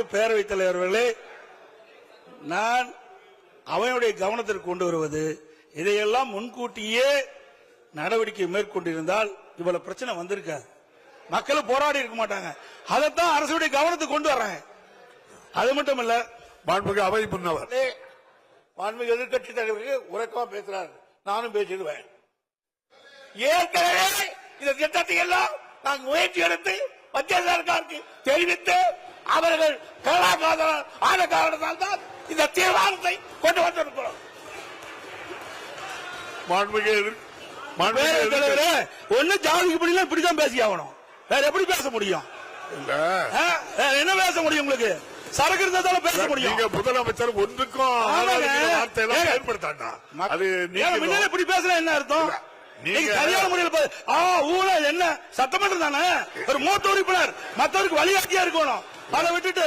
மாண்புமிகு பேரவைத் தலைவர்களே, நான் அவையுடைய கவனத்திற்கு கொண்டு வருவது, இதையெல்லாம் முன்கூட்டியே நடவடிக்கை மேற்கொண்டிருந்தால் இவ்வளவு பிரச்சனை வந்திருக்காது, மக்கள் போராடி இருக்க மாட்டாங்க. அதைத்தான் அரசுடைய கவனத்துக்கு கொண்டு வர்றாங்க. அது மட்டும் இல்ல, மாண்புமிகு அவை முன்னவர் மாண்புமிகு எதிர்கட்சி தலைவருக்கு உறக்கமா பேசுறாரு, நானும் பேசிடுவேன். ஏற்கனவே இந்த திட்டத்தை எல்லாம் நாங்கள் முயற்சி எடுத்து மத்திய சர்க்காருக்கு தெரிவித்து அவர்கள் ஆன காரணத்தால் தான் இந்த தீர்மானத்தை கொண்டு வந்திருக்கிறோம். ஒன்னு ஜாதிக்கு படிக்கலாம், இப்படிதான் பேசி ஆகணும். வேற எப்படி பேச முடியும்? என்ன பேச முடியும்? உங்களுக்கு சரக்கு இருந்தாலும் பேச முடியும். நீங்க முதலமைச்சர் ஒன்றுக்கும் ஏற்படுத்தாண்டா. அது முன்னாடி இப்படி பேசுற என்ன அர்த்தம்? நீங்க சரியான முறையில் ஊழல் என்ன சட்டமன்றம் தானே, ஒரு மூத்த உறுப்பினர் மற்றவருக்கு வழிகாட்டியா இருக்கணும். அதை விட்டுட்டு